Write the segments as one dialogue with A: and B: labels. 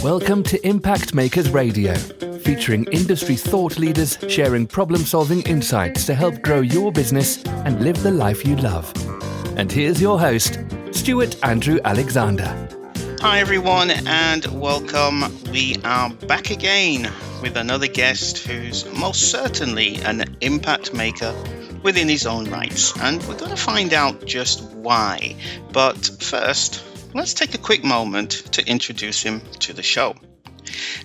A: Welcome to Impact Makers Radio, featuring industry thought leaders sharing problem-solving insights to help grow your business and live the life you love. And here's your host, Stuart Andrew Alexander.
B: Hi everyone and welcome. We are back again with another guest who's most certainly an impact maker within his own rights, and we're going to find out just why. But first, let's take a quick moment to introduce him to the show.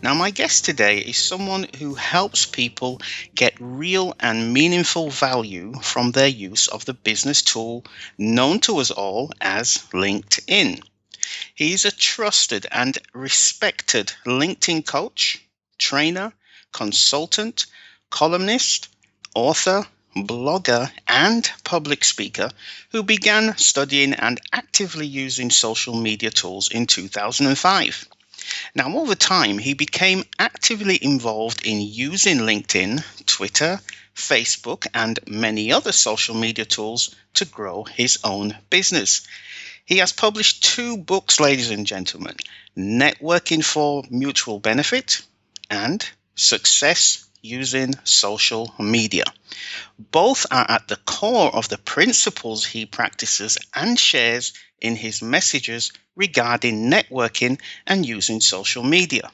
B: Now, my guest today is someone who helps people get real and meaningful value from their use of the business tool known to us all as LinkedIn. He's a trusted and respected LinkedIn coach, trainer, consultant, columnist, author, blogger, and public speaker who began studying and actively using social media tools in 2005. Now, over time, he became actively involved in using LinkedIn, Twitter, Facebook, and many other social media tools to grow his own business. He has published 2 books, ladies and gentlemen, Networking for Mutual Benefit and Success Using Social Media. Both are at the core of the principles he practices and shares in his messages regarding networking and using social media.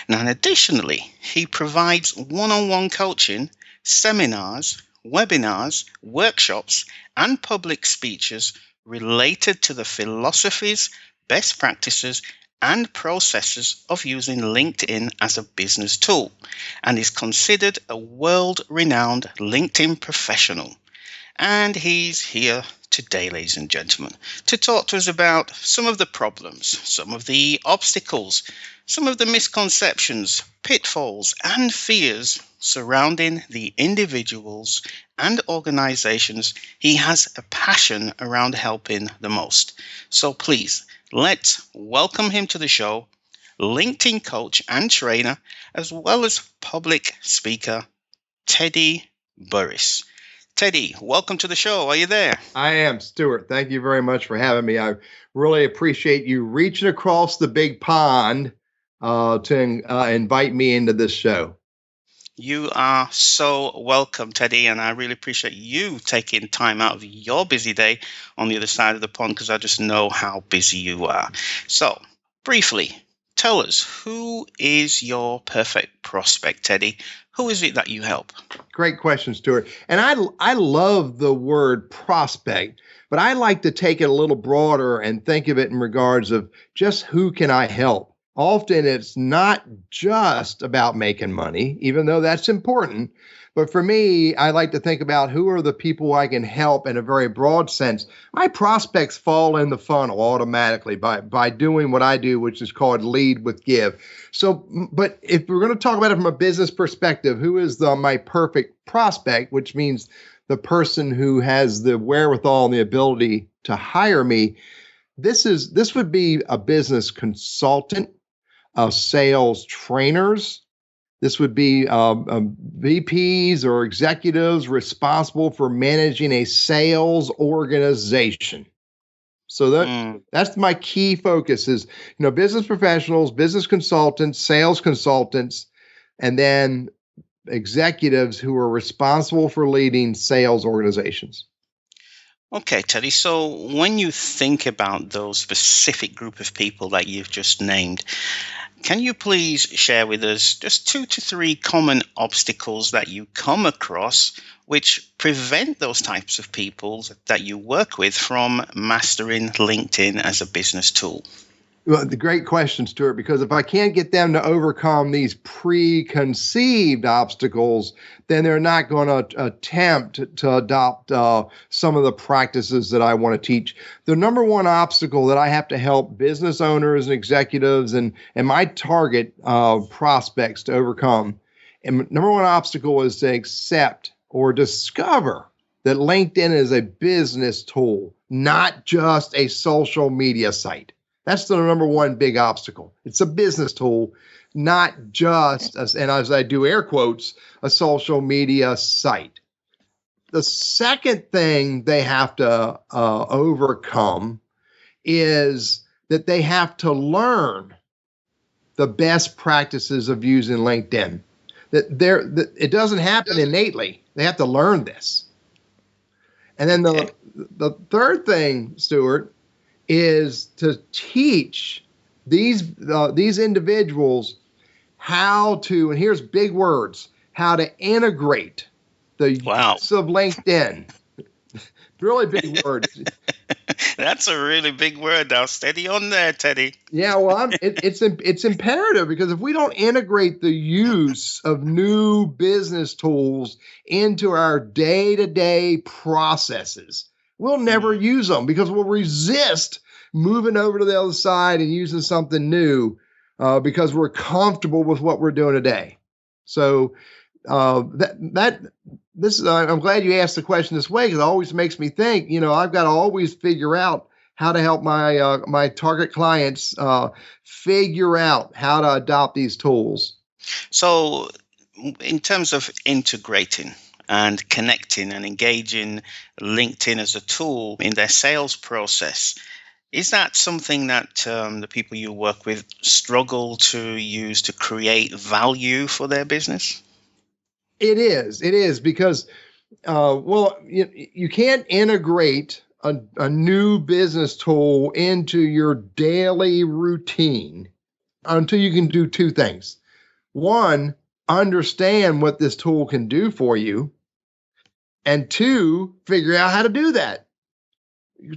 B: Now, and additionally, he provides one-on-one coaching, seminars, webinars, workshops, and public speeches related to the philosophies, best practices, and processes of using LinkedIn as a business tool, and is considered a world-renowned LinkedIn professional. And he's here today, ladies and gentlemen, to talk to us about some of the problems, some of the obstacles, some of the misconceptions, pitfalls, and fears surrounding the individuals and organizations he has a passion around helping the most. So please, let's welcome him to the show, LinkedIn coach and trainer, as well as public speaker, Teddy BURRISS. Teddy, welcome to the show. Are you there?
C: I am, Stuart. Thank you very much for having me. I really appreciate you reaching across the big pond to invite me into this show.
B: You are so welcome, Teddy, and I really appreciate you taking time out of your busy day on the other side of the pond, because I just know how busy you are. So, briefly, tell us, who is your perfect prospect, Teddy? Who is it that you help?
C: Great question, Stuart. And I love the word prospect, but I like to take it a little broader and think of it in regards of just who can I help? Often it's not just about making money, even though that's important. But for me, I like to think about who are the people I can help in a very broad sense. My prospects fall in the funnel automatically by doing what I do, which is called lead with give. So, but if we're going to talk about it from a business perspective, who is my perfect prospect, which means the person who has the wherewithal and the ability to hire me, this would be a business consultant, sales trainers. This would be VPs or executives responsible for managing a sales organization. So that's my key focus is, business professionals, business consultants, sales consultants, and then executives who are responsible for leading sales organizations.
B: Okay, Teddy. So when you think about those specific group of people that you've just named, can you please share with us just 2 to 3 common obstacles that you come across which prevent those types of people that you work with from mastering LinkedIn as a business tool?
C: Well, the great question, Stuart, because if I can't get them to overcome these preconceived obstacles, then they're not going to attempt to adopt some of the practices that I want to teach. The number one obstacle that I have to help business owners and executives and my target prospects to overcome, and number one obstacle is to accept or discover that LinkedIn is a business tool, not just a social media site. That's the number one big obstacle. It's a business tool, not just, and as I do air quotes, a social media site. The second thing they have to overcome is that they have to learn the best practices of using LinkedIn. That it doesn't happen innately. They have to learn this. And then the third thing, Stuart, is to teach these individuals how to, and here's big words, how to integrate the use of LinkedIn. Really big words.
B: That's a really big word now. Steady on there, Teddy.
C: Yeah, well, it's imperative, because if we don't integrate the use of new business tools into our day-to-day processes, we'll never use them, because we'll resist moving over to the other side and using something new because we're comfortable with what we're doing today. So I'm glad you asked the question this way, because it always makes me think, I've got to always figure out how to help my target clients figure out how to adopt these tools.
B: So in terms of integrating and connecting and engaging LinkedIn as a tool in their sales process, is that something that the people you work with struggle to use to create value for their business?
C: It is because, you can't integrate a new business tool into your daily routine until you can do two things. One, understand what this tool can do for you, and two, figure out how to do that.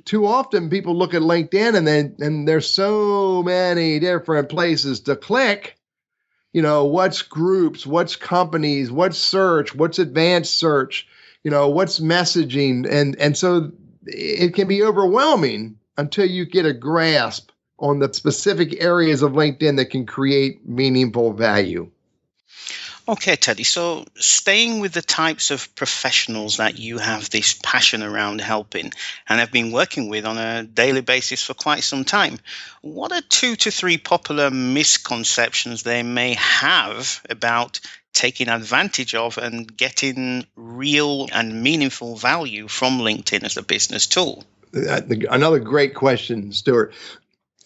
C: Too often people look at LinkedIn and there's so many different places to click. What's groups, what's companies, what's search, what's advanced search, what's messaging. And so it can be overwhelming until you get a grasp on the specific areas of LinkedIn that can create meaningful value.
B: Okay, Teddy. So staying with the types of professionals that you have this passion around helping and have been working with on a daily basis for quite some time, what are 2 to 3 popular misconceptions they may have about taking advantage of and getting real and meaningful value from LinkedIn as a business tool?
C: Another great question, Stuart.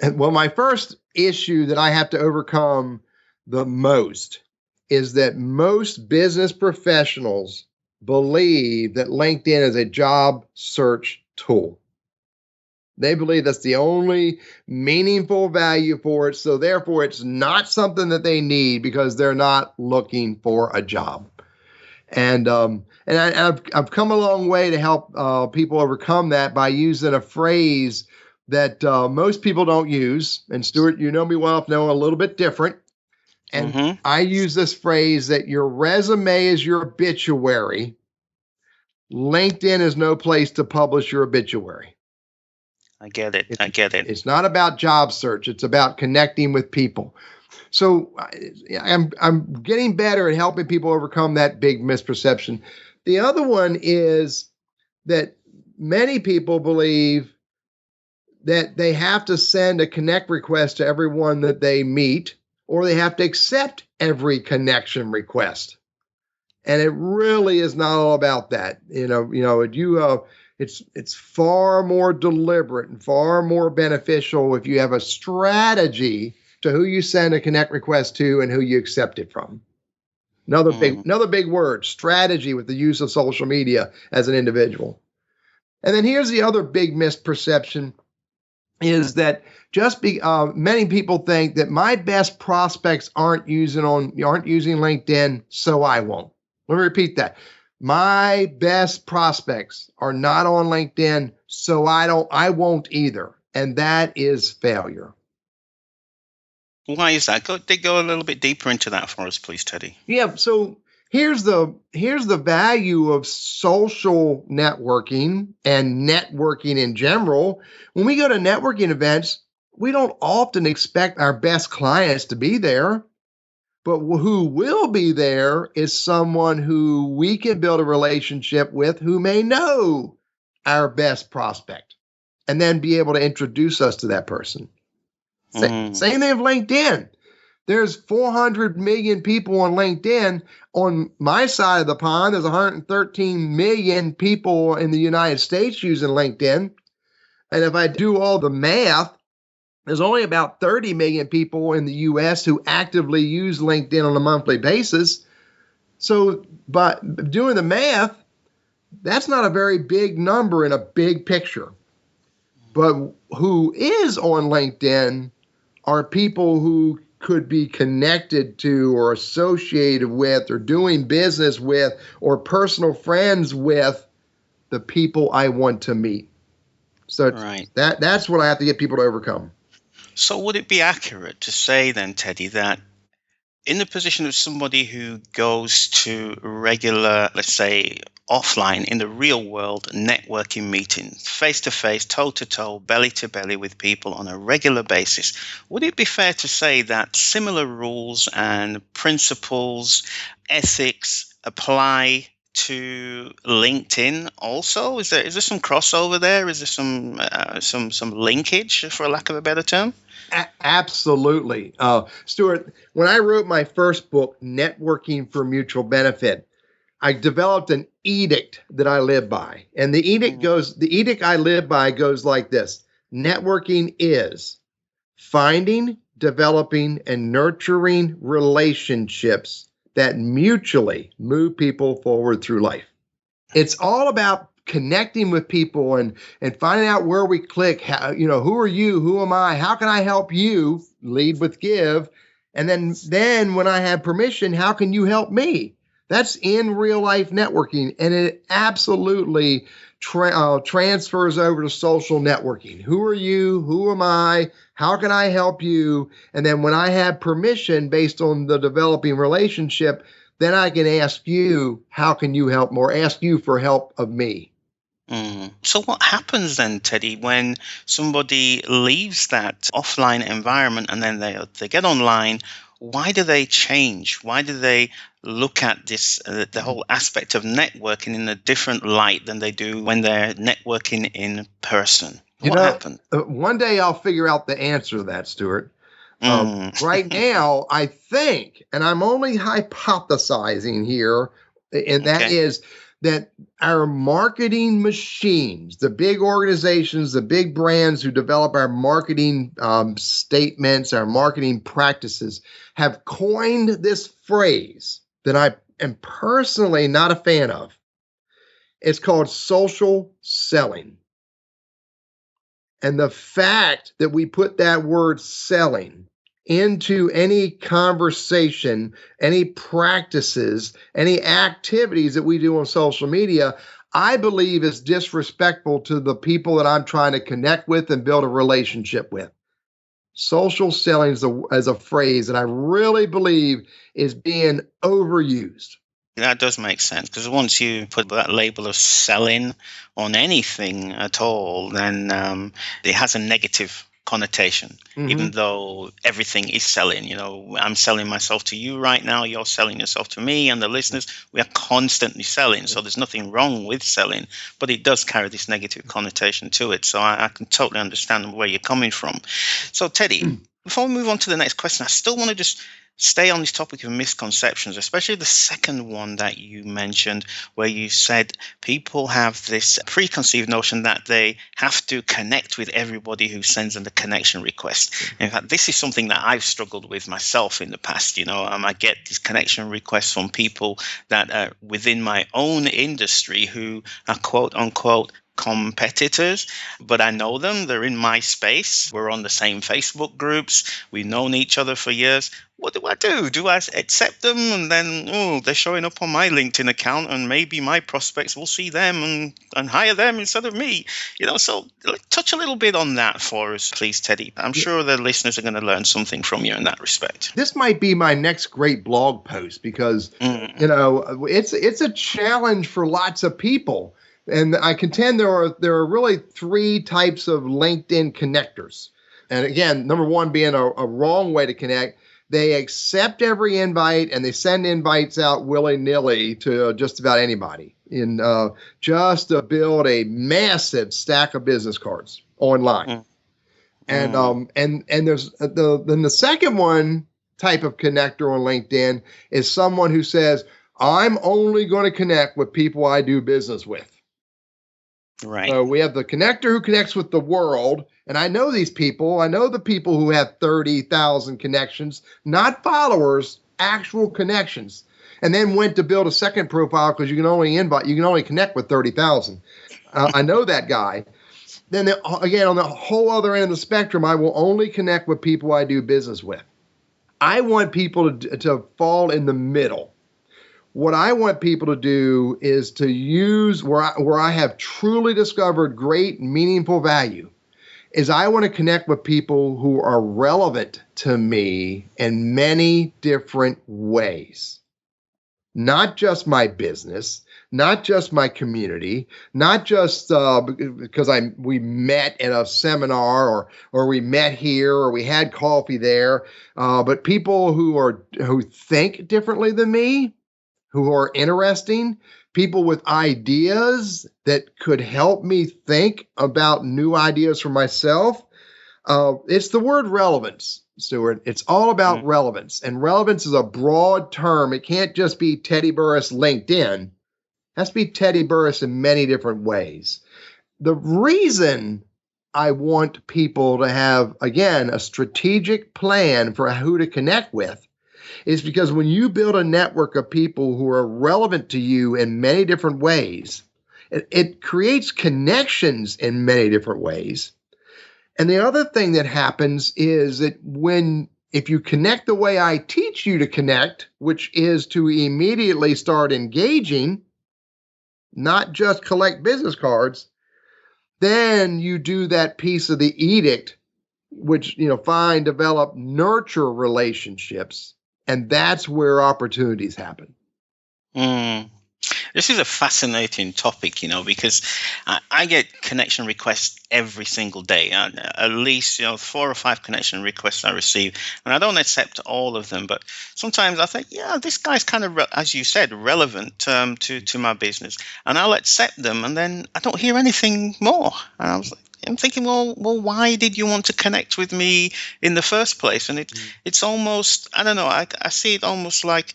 C: Well, my first issue that I have to overcome the most is that most business professionals believe that LinkedIn is a job search tool. They believe that's the only meaningful value for it. So therefore, it's not something that they need because they're not looking for a job. And I've come a long way to help people overcome that by using a phrase that most people don't use. And Stuart, you know me well enough to know a little bit different. And I use this phrase that your resume is your obituary. LinkedIn is no place to publish your obituary.
B: I get it.
C: It's not about job search. It's about connecting with people. So I'm getting better at helping people overcome that big misperception. The other one is that many people believe that they have to send a connect request to everyone that they meet, or they have to accept every connection request. And it really is not all about that. It's far more deliberate and far more beneficial if you have a strategy to who you send a connect request to and who you accept it from. Another big word, strategy, with the use of social media as an individual. And then here's the other big misperception, is that many people think that my best prospects aren't using LinkedIn, so I won't. Let me repeat that. My best prospects are not on LinkedIn, so I won't either. And that is failure.
B: Why is that? Go a little bit deeper into that for us, please, Teddy.
C: Yeah, so here's the value of social networking and networking in general. When we go to networking events, we don't often expect our best clients to be there, but who will be there is someone who we can build a relationship with, who may know our best prospect and then be able to introduce us to that person. Same thing with LinkedIn. There's 400 million people on LinkedIn. On my side of the pond, there's 113 million people in the United States using LinkedIn. And if I do all the math, There's only about 30 million people in the US who actively use LinkedIn on a monthly basis. So, but doing the math, that's not a very big number in a big picture. But who is on LinkedIn are people who could be connected to or associated with or doing business with or personal friends with the people I want to meet. So
B: Right.
C: that's what I have to get people to overcome.
B: So would it be accurate to say then, Teddy, that in the position of somebody who goes to regular, let's say, offline in the real world networking meetings, face to face, toe to toe, belly to belly with people on a regular basis, would it be fair to say that similar rules and principles, ethics apply to LinkedIn also? Is there some crossover there? Is there some linkage, for lack of a better term?
C: Absolutely. Stuart, when I wrote my first book, Networking for Mutual Benefit, I developed an edict that I live by. And the edict I live by goes like this. Networking is finding, developing, and nurturing relationships that mutually move people forward through life. It's all about connecting with people and finding out where we click. How, who are you? Who am I? How can I help you? Lead with give. And then when I have permission, how can you help me? That's in real life networking. And it absolutely transfers over to social networking. Who are you? Who am I? How can I help you? And then when I have permission based on the developing relationship, then I can ask you, how can you help more? Ask you for help of me.
B: So what happens then, Teddy, when somebody leaves that offline environment and then they get online? Why do they change? Why do they look at this, the whole aspect of networking in a different light than they do when they're networking in person? What happened?
C: One day I'll figure out the answer to that, Stuart. Right now, I think, and I'm only hypothesizing here, and that is that our marketing machines, the big organizations, the big brands who develop our marketing statements, our marketing practices, have coined this phrase that I am personally not a fan of. It's called social selling. And the fact that we put that word selling into any conversation, any practices, any activities that we do on social media, I believe is disrespectful to the people that I'm trying to connect with and build a relationship with. Social selling is a phrase that I really believe is being overused.
B: That does make sense, because once you put that label of selling on anything at all, then it has a negative connotation, even though everything is selling. I'm selling myself to you right now. You're selling yourself to me and the listeners. We are constantly selling. So there's nothing wrong with selling, but it does carry this negative connotation to it. So I can totally understand where you're coming from. So Teddy, before we move on to the next question, I still want to just stay on this topic of misconceptions, especially the second one that you mentioned, where you said people have this preconceived notion that they have to connect with everybody who sends them the connection request. In fact, this is something that I've struggled with myself in the past. I get these connection requests from people that are within my own industry who are quote unquote competitors, but I know them. They're in my space. We're on the same Facebook groups. We've known each other for years. What do I do? Do I accept them? And then, they're showing up on my LinkedIn account, and maybe my prospects will see them and hire them instead of me. So touch a little bit on that for us, please, Teddy. I'm sure the listeners are going to learn something from you in that respect.
C: This might be my next great blog post because, it's a challenge for lots of people. And I contend there are really three types of LinkedIn connectors. And again, number one being a wrong way to connect. They accept every invite and they send invites out willy-nilly to just about anybody just to build a massive stack of business cards online. And there's then the second one type of connector on LinkedIn is someone who says, I'm only going to connect with people I do business with.
B: Right.
C: So we have the connector who connects with the world. And I know these people. I know the people who have 30,000 connections, not followers, actual connections. And then went to build a second profile because you can only connect with 30,000. I know that guy. Then again, on the whole other end of the spectrum, I will only connect with people I do business with. I want people to fall in the middle. What I want people to do is to use where I have truly discovered great, meaningful value, is I want to connect with people who are relevant to me in many different ways. Not just my business, not just my community, not just because we met at a seminar or we met here or we had coffee there, but people who think differently than me, who are interesting, people with ideas that could help me think about new ideas for myself. It's the word relevance, Stuart. It's all about relevance. And relevance is a broad term. It can't just be Teddy Burriss LinkedIn. It has to be Teddy Burriss in many different ways. The reason I want people to have, again, a strategic plan for who to connect with is because when you build a network of people who are relevant to you in many different ways, it creates connections in many different ways. And the other thing that happens is that if you connect the way I teach you to connect, which is to immediately start engaging, not just collect business cards, then you do that piece of the edict, which, find, develop, nurture relationships. And that's where opportunities happen.
B: This is a fascinating topic, because I get connection requests every single day. At least, 4 or 5 connection requests I receive. And I don't accept all of them. But sometimes I think, this guy's kind of, as you said, relevant to my business. And I'll accept them. And then I don't hear anything more. And I'm thinking, well, why did you want to connect with me in the first place? And it's almost, I don't know, I see it almost like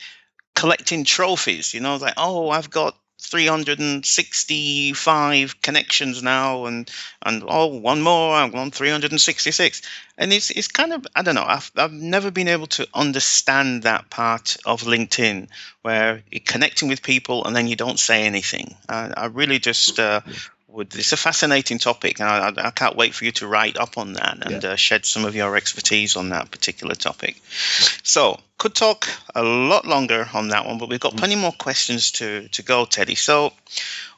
B: collecting trophies, like, oh, I've got 365 connections now, and one more, I'm on 366. And it's kind of, I don't know, I've never been able to understand that part of LinkedIn where you're connecting with people and then you don't say anything. I really just it's a fascinating topic, and I can't wait for you to write up on that and shed some of your expertise on that particular topic. So, could talk a lot longer on that one, but we've got plenty more questions to go, Teddy. So,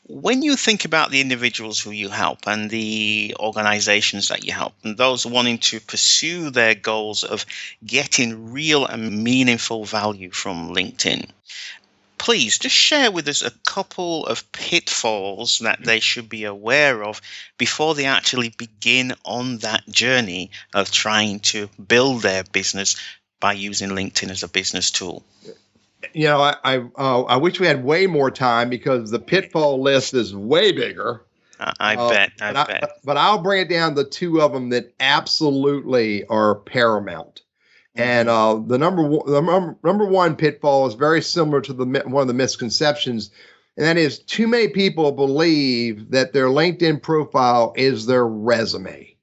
B: when you think about the individuals who you help and the organizations that you help, and those wanting to pursue their goals of getting real and meaningful value from LinkedIn, please just share with us a couple of pitfalls that they should be aware of before they actually begin on that journey of trying to build their business by using LinkedIn as a business tool.
C: I wish we had way more time because the pitfall list is way bigger.
B: I bet.
C: But I'll bring it down to 2 of them that absolutely are paramount. And the number one pitfall is very similar to one of the misconceptions, and that is too many people believe that their LinkedIn profile is their resume.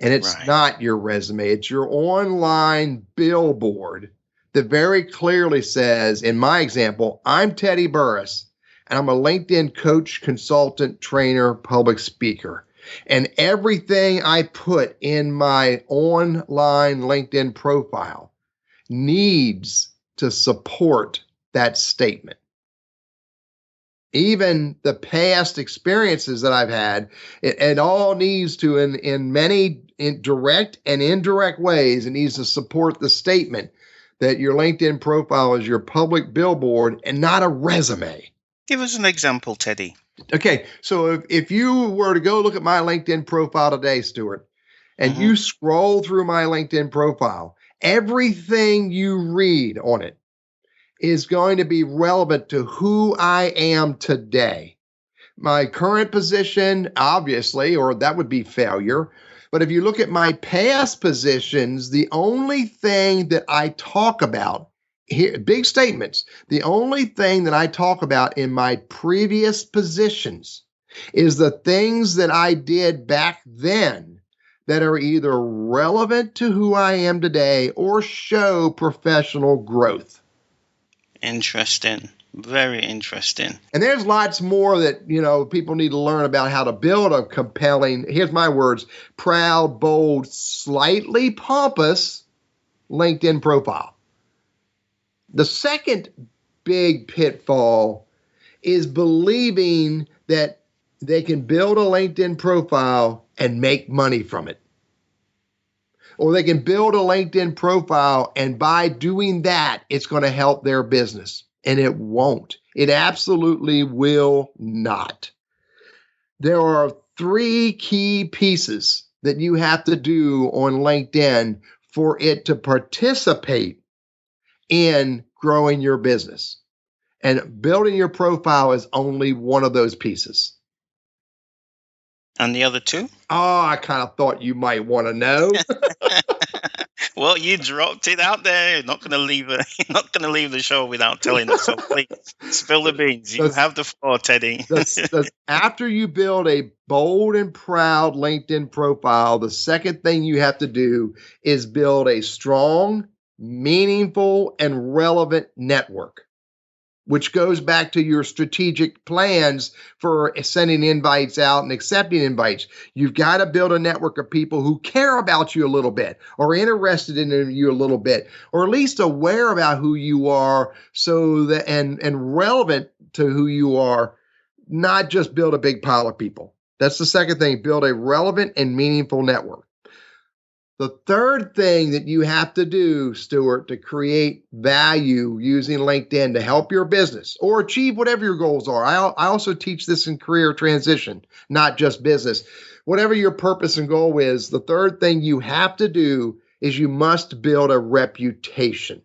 C: And it's not your resume. It's your online billboard that very clearly says, in my example, I'm Teddy Burriss, and I'm a LinkedIn coach, consultant, trainer, public speaker. And everything I put in my online LinkedIn profile needs to support that statement. Even the past experiences that I've had, it all needs to, in many direct and indirect ways, it needs to support the statement that your LinkedIn profile is your public billboard and not a resume.
B: Give us an example, Teddy.
C: Okay, so if you were to go look at my LinkedIn profile today, Stuart, and you scroll through my LinkedIn profile, everything you read on it is going to be relevant to who I am today. My current position, obviously, or that would be failure. But if you look at my past positions, the only thing that I talk about here, big statements, the only thing that I talk about in my previous positions is the things that I did back then that are either relevant to who I am today or show professional growth.
B: Interesting. Very interesting.
C: And there's lots more that, people need to learn about how to build a compelling, here's my words, proud, bold, slightly pompous LinkedIn profile. The second big pitfall is believing that they can build a LinkedIn profile and make money from it. Or they can build a LinkedIn profile and by doing that, it's going to help their business. And it won't. It absolutely will not. There are 3 key pieces that you have to do on LinkedIn for it to participate in growing your business. And building your profile is only one of those pieces.
B: And the other 2?
C: Oh, I kind of thought you might want to know.
B: Well, you dropped it out there. You're not going to leave the show without telling us. So please spill the beans. You have the floor, Teddy.
C: After you build a bold and proud LinkedIn profile, the second thing you have to do is build a strong, meaningful, and relevant network, which goes back to your strategic plans for sending invites out and accepting invites. You've got to build a network of people who care about you a little bit, or interested in you a little bit, or at least aware about who you are, so that and relevant to who you are, not just build a big pile of people. That's the second thing, build a relevant and meaningful network. The third thing that you have to do, Stuart, to create value using LinkedIn to help your business or achieve whatever your goals are. I also teach this in career transition, not just business. Whatever your purpose and goal is, the third thing you have to do is you must build a reputation.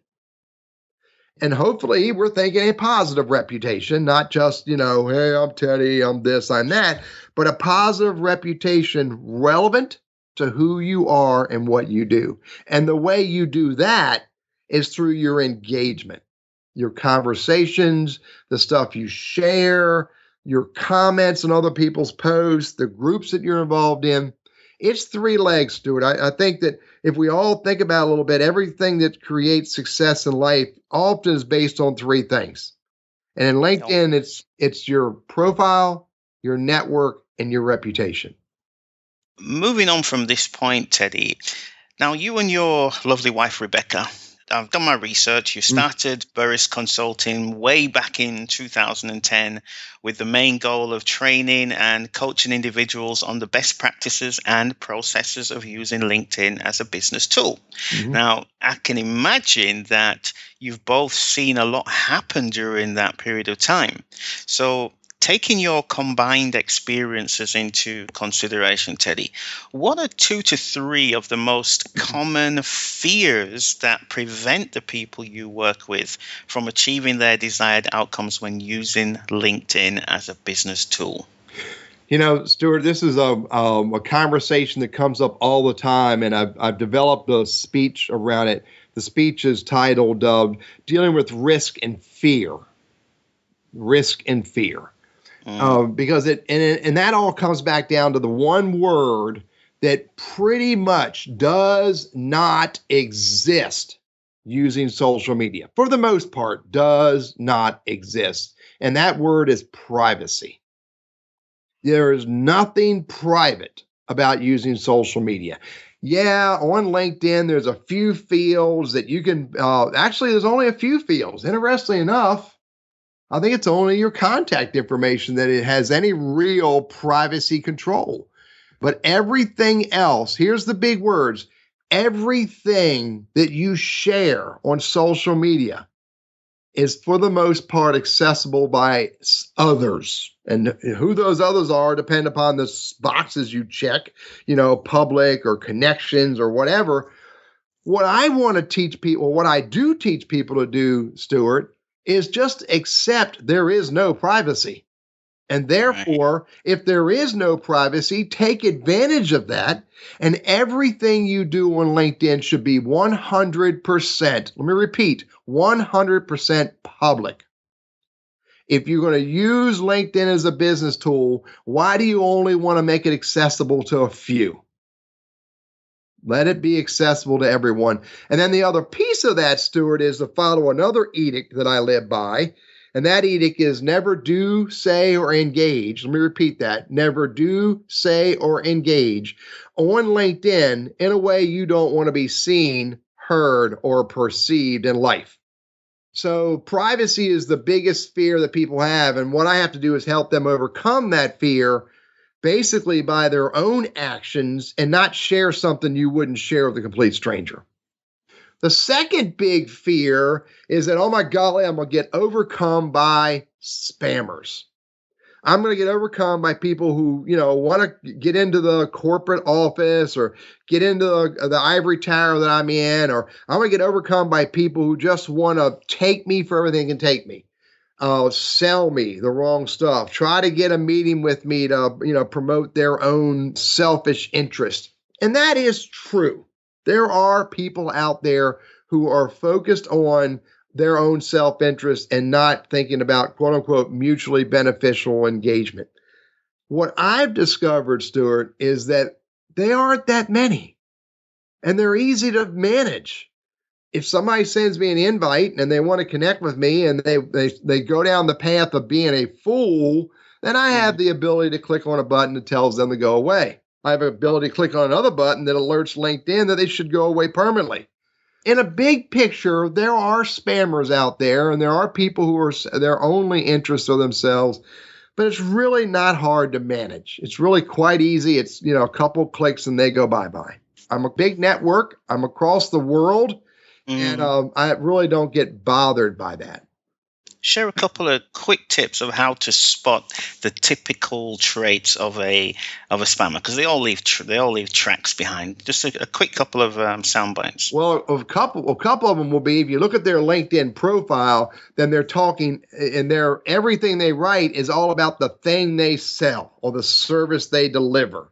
C: And hopefully we're thinking a positive reputation, not just, hey, I'm Teddy, I'm this, I'm that, but a positive reputation relevant to who you are and what you do. And the way you do that is through your engagement, your conversations, the stuff you share, your comments on other people's posts, the groups that you're involved in. It's 3 legs, Stuart. I think that if we all think about it a little bit, everything that creates success in life often is based on 3 things. And in LinkedIn, it's your profile, your network, and your reputation.
B: Moving on from this point, Teddy, now you and your lovely wife, Rebecca, I've done my research. You started BURRISS Consulting way back in 2010 with the main goal of training and coaching individuals on the best practices and processes of using LinkedIn as a business tool. Mm-hmm. Now, I can imagine that you've both seen a lot happen during that period of time. So, taking your combined experiences into consideration, Teddy, what are 2 to 3 of the most common fears that prevent the people you work with from achieving their desired outcomes when using LinkedIn as a business tool?
C: Stuart, this is a conversation that comes up all the time, and I've developed a speech around it. The speech is titled Dealing with Risk and Fear. Risk and Fear. Because and that all comes back down to the one word that pretty much does not exist using social media. For the most part, does not exist. And that word is privacy. There is nothing private about using social media. Yeah, on LinkedIn, there's a few fields that you can, actually, there's only a few fields. Interestingly enough, I think it's only your contact information that it has any real privacy control. But everything else, here's the big words, everything that you share on social media is for the most part accessible by others. And who those others are depend upon the boxes you check, public or connections or whatever. What I want to teach people, what I do teach people to do, Stuart, is just accept there is no privacy. And therefore, if there is no privacy, take advantage of that. And everything you do on LinkedIn should be 100%, let me repeat, 100% public. If you're going to use LinkedIn as a business tool, why do you only want to make it accessible to a few? Let it be accessible to everyone. And then the other piece of that, Stuart, is to follow another edict that I live by. And that edict is never do, say, or engage. Let me repeat that. Never do, say, or engage on LinkedIn in a way you don't want to be seen, heard, or perceived in life. So privacy is the biggest fear that people have. And what I have to do is help them overcome that fear basically by their own actions and not share something you wouldn't share with a complete stranger. The second big fear is that, oh my golly, I'm going to get overcome by spammers. I'm going to get overcome by people who, want to get into the corporate office or get into the ivory tower that I'm in, or I'm going to get overcome by people who just want to take me for everything and take me. Sell me the wrong stuff, try to get a meeting with me to, promote their own selfish interest. And that is true. There are people out there who are focused on their own self-interest and not thinking about quote unquote mutually beneficial engagement. What I've discovered, Stuart, is that they aren't that many and they're easy to manage. If somebody sends me an invite and they want to connect with me and they go down the path of being a fool, then I have the ability to click on a button that tells them to go away. I have the ability to click on another button that alerts LinkedIn that they should go away permanently. In a big picture, there are spammers out there and there are people who are their only interest of themselves, but it's really not hard to manage. It's really quite easy. It's, a couple clicks and they go bye-bye. I'm a big network. I'm across the world. And I really don't get bothered by that.
B: Share a couple of quick tips of how to spot the typical traits of a spammer, because they all leave tracks behind. Just a quick couple of sound bites.
C: Well, a couple of them will be, if you look at their LinkedIn profile, then they're talking, and everything they write is all about the thing they sell or the service they deliver.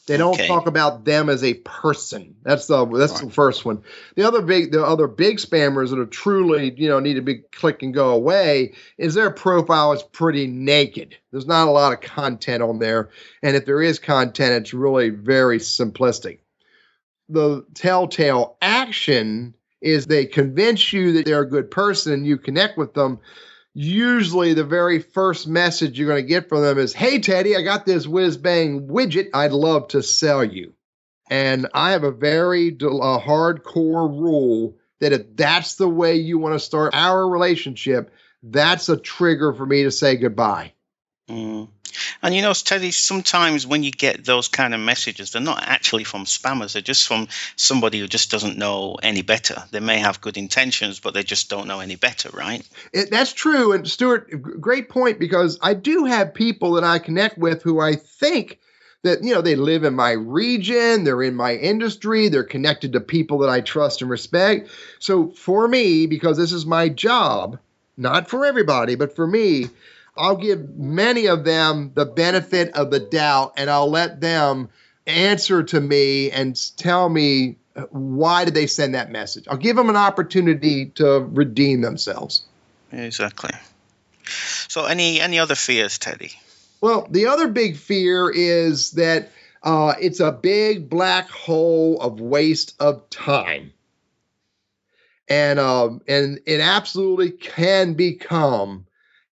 C: They don't talk about them as a person. That's the first one. The other big spammers that are truly, need to be click and go away is their profile is pretty naked. There's not a lot of content on there. And if there is content, it's really very simplistic. The telltale action is they convince you that they're a good person and you connect with them. Usually the very first message you're going to get from them is, hey, Teddy, I got this whiz-bang widget I'd love to sell you. And I have a very hardcore rule that if that's the way you want to start our relationship, that's a trigger for me to say goodbye.
B: And Teddy, sometimes when you get those kind of messages, they're not actually from spammers. They're just from somebody who just doesn't know any better. They may have good intentions, but they just don't know any better, right?
C: That's true. And Stuart, great point, because I do have people that I connect with who I think that, they live in my region, they're in my industry, they're connected to people that I trust and respect. So for me, because this is my job, not for everybody, but for me, I'll give many of them the benefit of the doubt, and I'll let them answer to me and tell me why did they send that message. I'll give them an opportunity to redeem themselves.
B: Exactly. So any other fears, Teddy?
C: Well, the other big fear is that it's a big black hole of waste of time. And it absolutely can become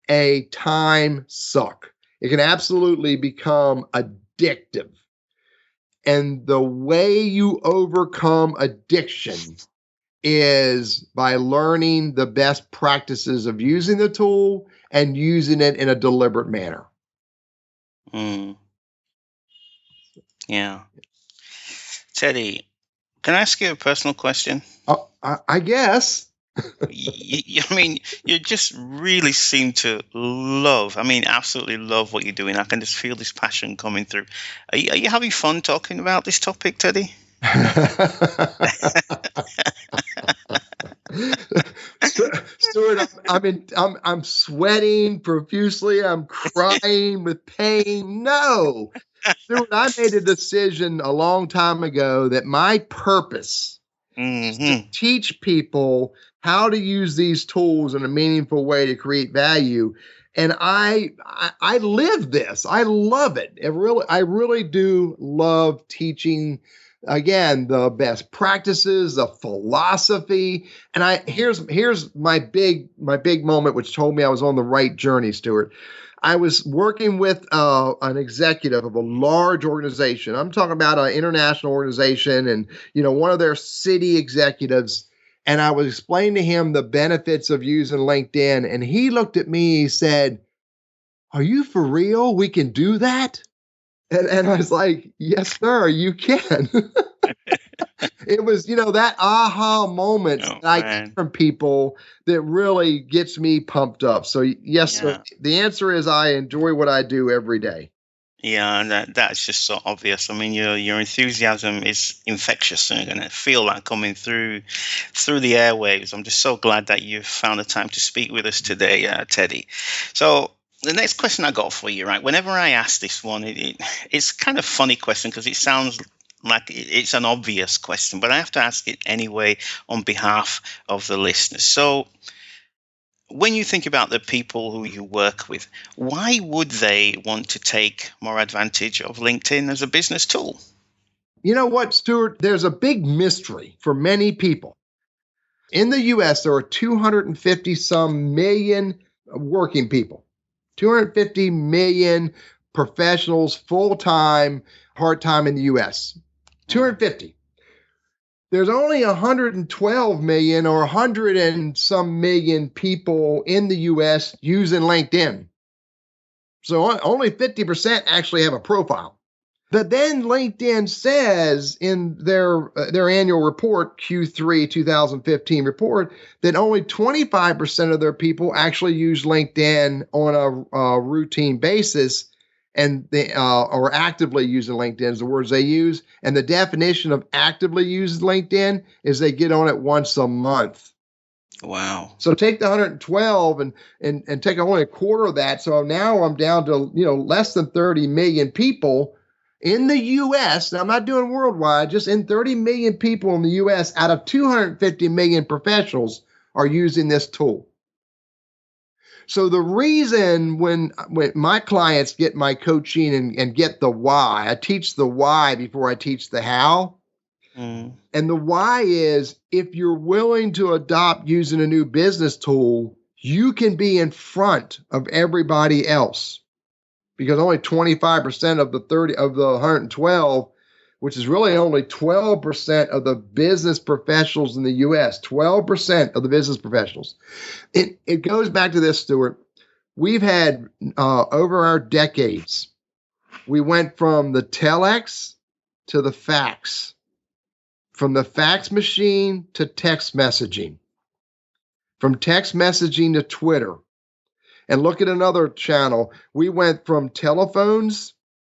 C: a time suck. It can absolutely become addictive. And the way you overcome addiction is by learning the best practices of using the tool and using it in a deliberate manner.
B: Yeah. Teddy, can I ask you a personal question?
C: I guess.
B: You just really seem to absolutely love what you're doing. I can just feel this passion coming through. Are you having fun talking about this topic, Teddy?
C: Stuart, I'm sweating profusely. I'm crying with pain. No, Stuart, I made a decision a long time ago that my purpose is to teach people how to use these tools in a meaningful way to create value. And I live this. I love it. I really do love teaching, again, the best practices, the philosophy. And here's my big moment, which told me I was on the right journey, Stuart. I was working with an executive of a large organization. I'm talking about an international organization, and one of their city executives. And I was explaining to him the benefits of using LinkedIn, and he looked at me. He said, "Are you for real? We can do that?" And I was like, "Yes, sir, you can." It was, that aha moment
B: Oh,
C: that I
B: man.
C: get from people that really gets me pumped up. So yes,
B: Yeah.
C: sir, the answer is I enjoy what I do every day.
B: Yeah, and that's just so obvious. I mean, your enthusiasm is infectious, and you're gonna feel that coming through the airwaves. I'm just so glad that you found the time to speak with us today, Teddy. So the next question I got for you, right? Whenever I ask this one, it's kind of funny question because it sounds like it's an obvious question, but I have to ask it anyway on behalf of the listeners. So when you think about the people who you work with, why would they want to take more advantage of LinkedIn as a business tool?
C: You know what, Stuart? There's a big mystery for many people. In the US, there are 250 some million working people, 250 million professionals, full-time, part-time in the US. 250. There's only 112 million or 100 and some million people in the US using LinkedIn. So only 50% actually have a profile. But then LinkedIn says in their annual report, Q3 2015 report, that only 25% of their people actually use LinkedIn on a routine basis, and they are actively using LinkedIn is the words they use. And the definition of actively using LinkedIn is they get on it once a month.
B: Wow.
C: So take the 112 and take only a quarter of that. So now I'm down to less than 30 million people in the US. Now I'm not doing worldwide, just in 30 million people in the US out of 250 million professionals are using this tool. So the reason when my clients get my coaching and get the why, I teach the why before I teach the how. And the why is if you're willing to adopt using a new business tool, you can be in front of everybody else, because only 25% of the 112, which is really only 12% of the business professionals in the US, 12% of the business professionals. It goes back to this, Stuart. We've had over our decades, we went from the telex to the fax. From the fax machine to text messaging, from text messaging to Twitter. And look at another channel. We went from telephones,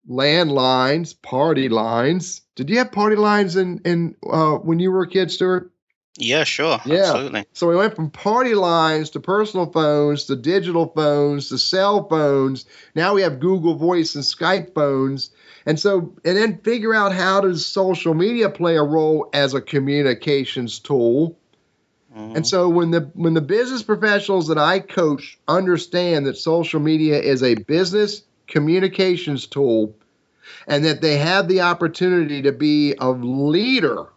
C: landlines, party lines. Did you have party lines in when you were a kid, Stuart?
B: Yeah, sure.
C: Yeah.
B: Absolutely.
C: So we went from party lines to personal phones to digital phones to cell phones. Now we have Google Voice and Skype phones. And then figure out, how does social media play a role as a communications tool? And so when the business professionals that I coach understand that social media is a business communications tool, and that they have the opportunity to be a leader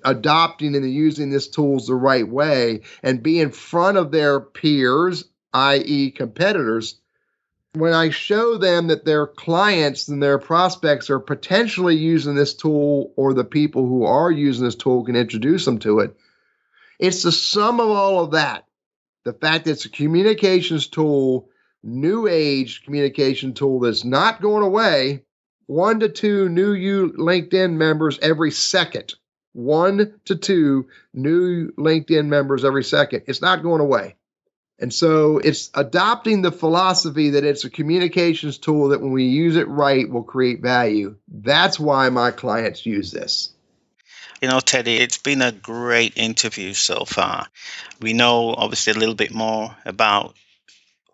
C: adopting and using this tools the right way and be in front of their peers, i.e. competitors, when I show them that their clients and their prospects are potentially using this tool, or the people who are using this tool can introduce them to it, it's the sum of all of that. The fact that it's a communications tool, new age communication tool that's not going away, 1 to 2 new LinkedIn members every second. 1 to 2 new LinkedIn members every second. It's not going away. And so it's adopting the philosophy that it's a communications tool that when we use it right will create value. That's why my clients use this.
B: Teddy, it's been a great interview so far. We know obviously a little bit more about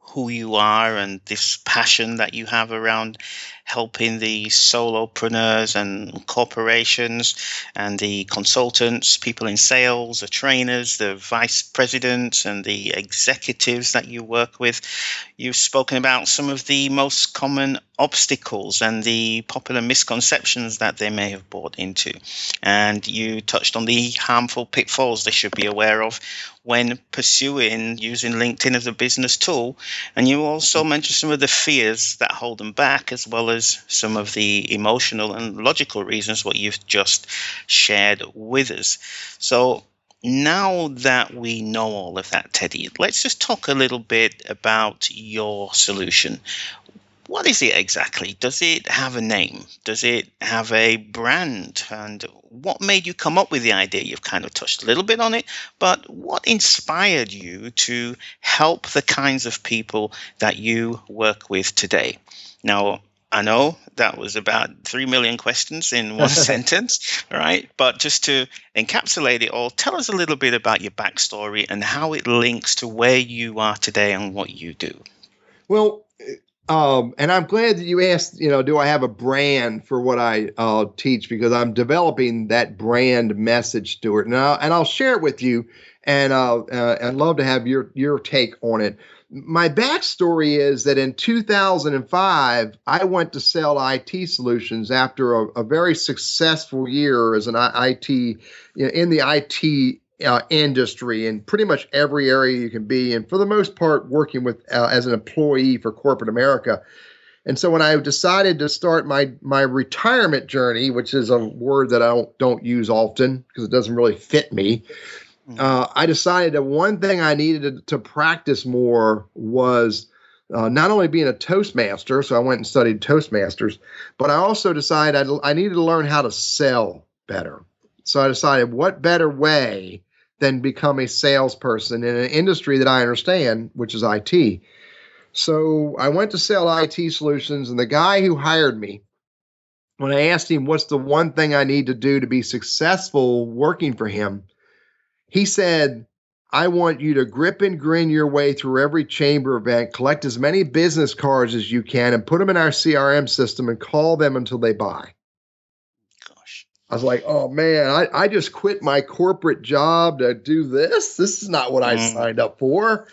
B: who you are and this passion that you have around helping the solopreneurs and corporations and the consultants, people in sales, the trainers, the vice presidents, and the executives that you work with. You've spoken about some of the most common obstacles and the popular misconceptions that they may have bought into. And you touched on the harmful pitfalls they should be aware of when pursuing using LinkedIn as a business tool. And you also mentioned some of the fears that hold them back, as well as some of the emotional and logical reasons, what you've just shared with us. So now that we know all of that, Teddy, let's just talk a little bit about your solution. What is it exactly? Does it have a name? Does it have a brand? And what made you come up with the idea? You've kind of touched a little bit on it, but what inspired you to help the kinds of people that you work with today? Now, I know that was about 3 million questions in one sentence, right? But just to encapsulate it all, tell us a little bit about your backstory and how it links to where you are today and what you do.
C: Well, and I'm glad that you asked, do I have a brand for what I teach? Because I'm developing that brand message, Stuart. And I'll share it with you, and I'd love to have your take on it. My backstory is that in 2005, I went to sell IT solutions after a very successful year as an IT, in the IT industry in pretty much every area you can be, and for the most part working with as an employee for corporate America. And so when I decided to start my retirement journey, which is a word that I don't use often because it doesn't really fit me, I decided that one thing I needed to practice more was not only being a Toastmaster, so I went and studied Toastmasters, but I also decided I needed to learn how to sell better. So I decided, what better way than become a salesperson in an industry that I understand, which is IT. So I went to sell IT solutions, and the guy who hired me, when I asked him what's the one thing I need to do to be successful working for him, he said, I want you to grip and grin your way through every chamber event, collect as many business cards as you can, and put them in our CRM system and call them until they buy. I was like, oh, man, I just quit my corporate job to do this. This is not what I signed up for.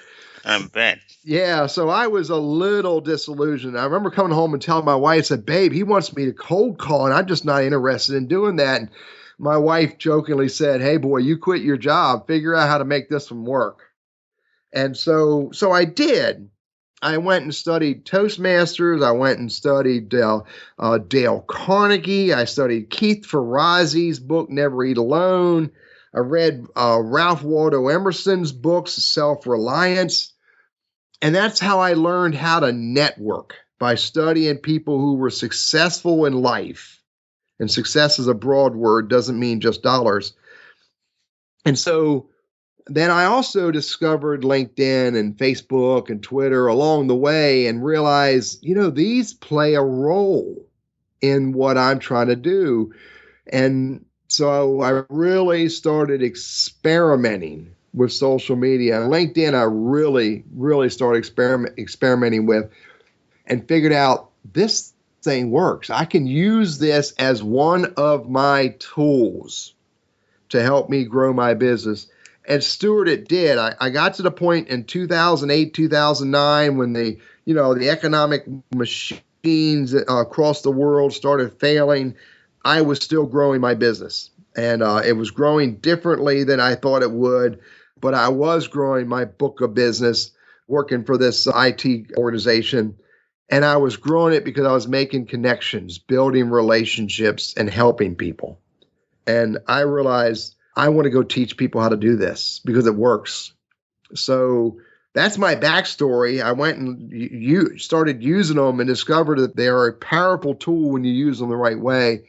B: I bet.
C: Yeah, so I was a little disillusioned. I remember coming home and telling my wife, I said, babe, he wants me to cold call, and I'm just not interested in doing that. And my wife jokingly said, hey, boy, you quit your job. Figure out how to make this one work. And so I did. I went and studied Toastmasters. I went and studied Dale Carnegie. I studied Keith Ferrazzi's book, Never Eat Alone. I read Ralph Waldo Emerson's books, Self-Reliance. And that's how I learned how to network, by studying people who were successful in life. And success is a broad word, doesn't mean just dollars. And so then I also discovered LinkedIn and Facebook and Twitter along the way and realized, these play a role in what I'm trying to do. And so I really started experimenting with social media. And LinkedIn, I really, really started experimenting with and figured out this thing works. I can use this as one of my tools to help me grow my business. And Stuart, it did. I got to the point in 2008, 2009 when the economic machines across the world started failing. I was still growing my business, and it was growing differently than I thought it would. But I was growing my book of business, working for this IT organization, and I was growing it because I was making connections, building relationships, and helping people. And I realized I want to go teach people how to do this because it works. So that's my backstory. I went and started using them and discovered that they are a powerful tool when you use them the right way.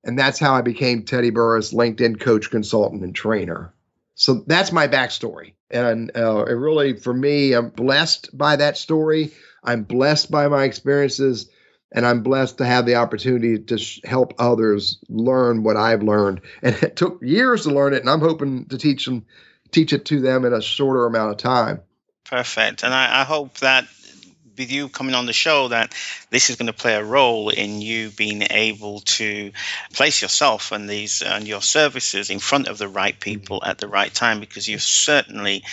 C: And that's how I became Teddy Burriss, LinkedIn coach, consultant, and trainer. So that's my backstory. And it really, for me, I'm blessed by that story. I'm blessed by my experiences. And I'm blessed to have the opportunity to help others learn what I've learned. And it took years to learn it, and I'm hoping to teach it to them in a shorter amount of time.
B: Perfect. And I hope that with you coming on the show that this is going to play a role in you being able to place yourself and your services in front of the right people at the right time, because you've certainly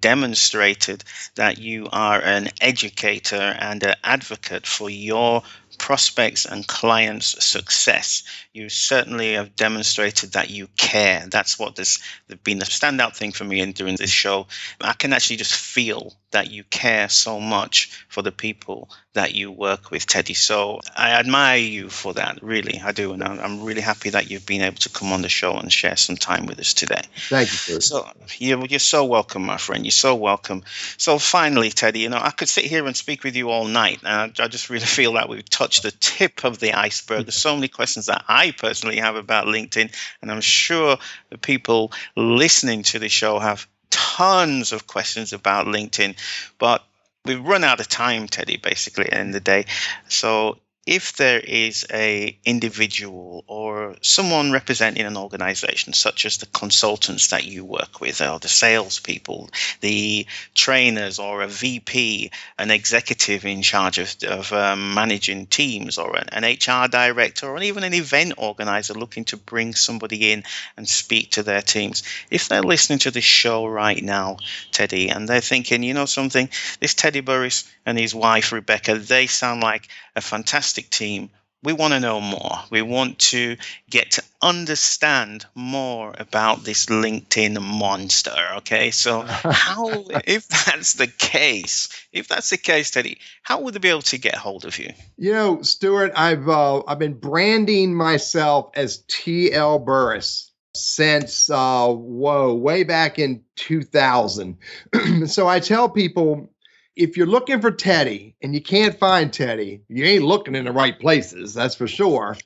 B: demonstrated that you are an educator and an advocate for your prospects and clients' success. You certainly have demonstrated that you care. That's what has been the standout thing for me in doing this show. I can actually just feel that you care so much for the people that you work with, Teddy. So I admire you for that, really. I do. And I'm really happy that you've been able to come on the show and share some time with us today.
C: Thank you, sir.
B: So you're so welcome, my friend. You're so welcome. So finally, Teddy, I could sit here and speak with you all night. And I just really feel that we've touched the tip of the iceberg. There's so many questions that I personally have about LinkedIn. And I'm sure the people listening to the show have tons of questions about LinkedIn, but we've run out of time, Teddy, basically, at the end of the day. So if there is a individual or someone representing an organization, such as the consultants that you work with, or the salespeople, the trainers, or a VP, an executive in charge of managing teams, or an HR director, or even an event organizer looking to bring somebody in and speak to their teams, if they're listening to this show right now, Teddy, and they're thinking, something, this Teddy Burriss and his wife, Rebecca, they sound like a fantastic team. We want to know more. We want to get to understand more about this LinkedIn monster. Okay, so if that's the case, Teddy, how would they be able to get hold of you?
C: Stuart, I've been branding myself as TL Burriss since way back in 2000. So I tell people, if you're looking for Teddy and you can't find Teddy, you ain't looking in the right places, that's for sure.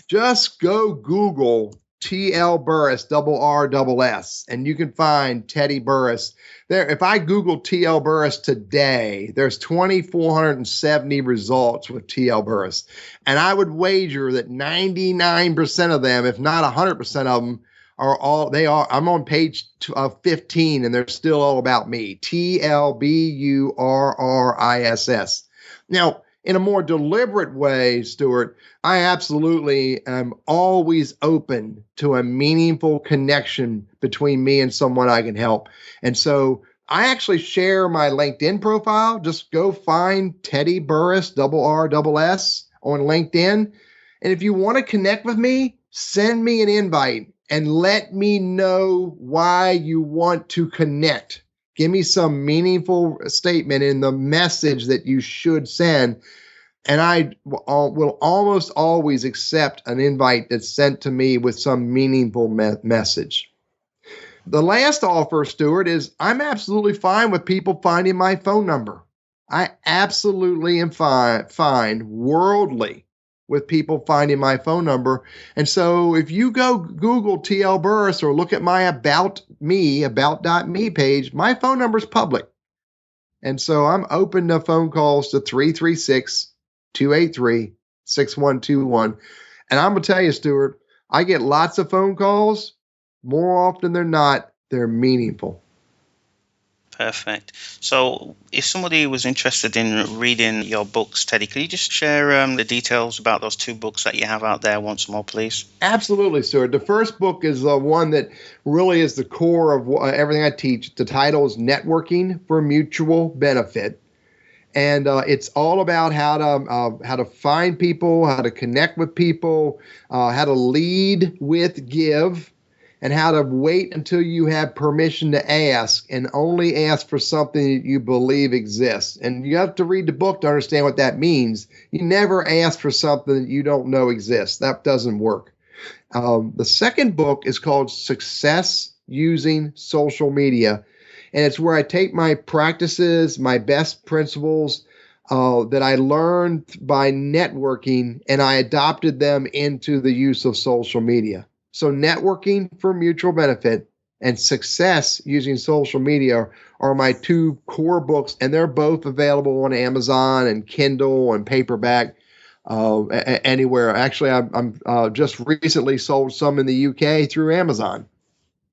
C: Just go Google TL Burriss, RRS, and you can find Teddy Burriss. There, if I Google TL Burriss today, there's 2,470 results with TL Burriss. And I would wager that 99% of them, if not 100% of them, I'm on page 15 and they're still all about me. TLBURRISS. Now, in a more deliberate way, Stuart, I absolutely am always open to a meaningful connection between me and someone I can help. And so I actually share my LinkedIn profile. Just go find Teddy Burriss, RRS on LinkedIn. And if you want to connect with me, send me an invite. And let me know why you want to connect. Give me some meaningful statement in the message that you should send. And I will almost always accept an invite that's sent to me with some meaningful message. The last offer, Stuart, is I'm absolutely fine with people finding my phone number. I absolutely am fine worldly with people finding my phone number. And so if you go Google TL Burriss or look at my about.me page, my phone number is public. And so I'm open to phone calls to 336-283-6121. And I'm going to tell you, Stuart, I get lots of phone calls. More often than not, they're meaningful.
B: Perfect. So if somebody was interested in reading your books, Teddy, could you just share the details about those two books that you have out there once more, please?
C: Absolutely, sir. The first book is the one that really is the core of everything I teach. The title is Networking for Mutual Benefit. And it's all about how to find people, how to connect with people, how to lead with give, and how to wait until you have permission to ask and only ask for something that you believe exists. And you have to read the book to understand what that means. You never ask for something that you don't know exists. That doesn't work. The second book is called Success Using Social Media. And it's where I take my practices, my best principles that I learned by networking, and I adopted them into the use of social media. So networking for mutual benefit and success using social media are my two core books, and they're both available on Amazon and Kindle and paperback anywhere. Actually, I'm just recently sold some in the UK through Amazon.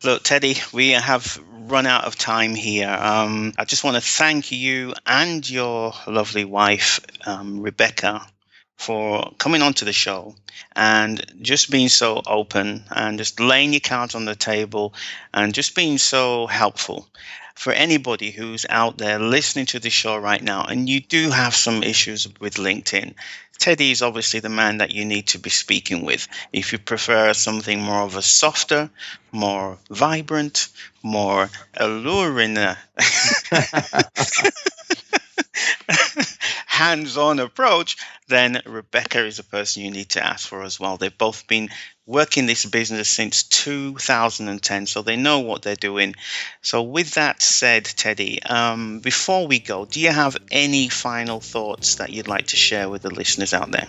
B: Look, Teddy, we have run out of time here. I just want to thank you and your lovely wife, Rebecca, for coming onto the show and just being so open and just laying your cards on the table and just being so helpful. For anybody who's out there listening to the show right now and you do have some issues with LinkedIn, Teddy is obviously the man that you need to be speaking with. If you prefer something more of a softer, more vibrant, more alluring, hands-on approach, then Rebecca is a person you need to ask for as well. They've both been working this business since 2010, so they know what they're doing. So with that said, Teddy, before we go, do you have any final thoughts that you'd like to share with the listeners out there?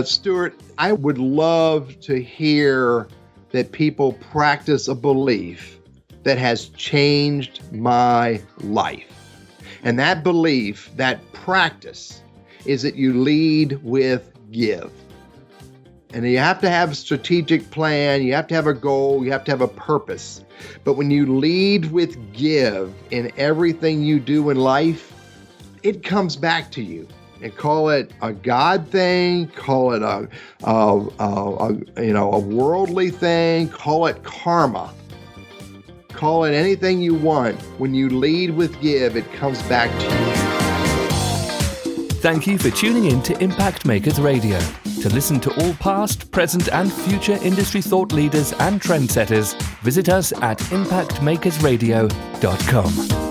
C: Stuart, I would love to hear that people practice a belief that has changed my life. And that belief, that practice, is that you lead with give. And you have to have a strategic plan, you have to have a goal, you have to have a purpose. But when you lead with give in everything you do in life, it comes back to you. And call it a God thing, call it a worldly thing, call it karma. Call it anything you want. When you lead with give, it comes back to you.
A: Thank you for tuning in to Impact Makers Radio. To listen to all past, present and future industry thought leaders and trendsetters, visit us at impactmakersradio.com.